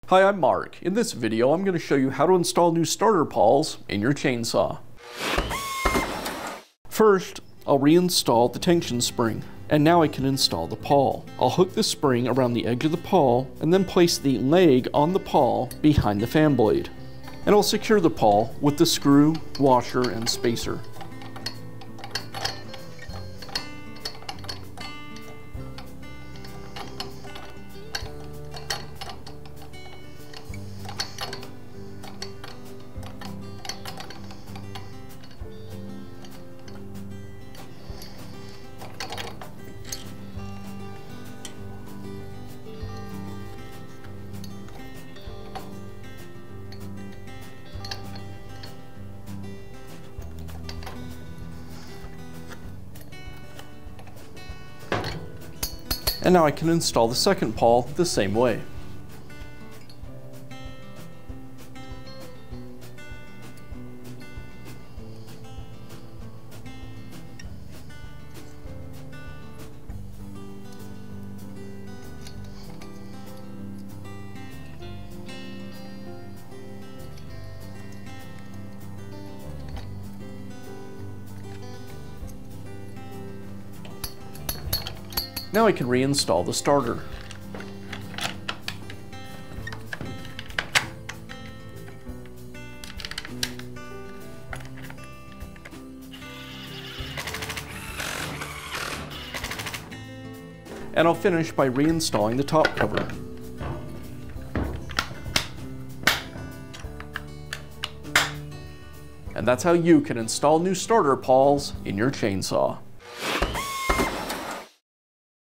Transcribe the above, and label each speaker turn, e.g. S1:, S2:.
S1: Hi, I'm Mark. In this video, I'm going to show you how to install new starter pawls in your chainsaw. First, I'll reinstall the tension spring, and now I can install the pawl. I'll hook the spring around the edge of the pawl, and then place the leg on the pawl behind the fan blade. And I'll secure the pawl with the screw, washer, and spacer. And now I can install the second pawl the same way. Now I can reinstall the starter. And I'll finish by reinstalling the top cover. And that's how you can install new starter pawls in your chainsaw.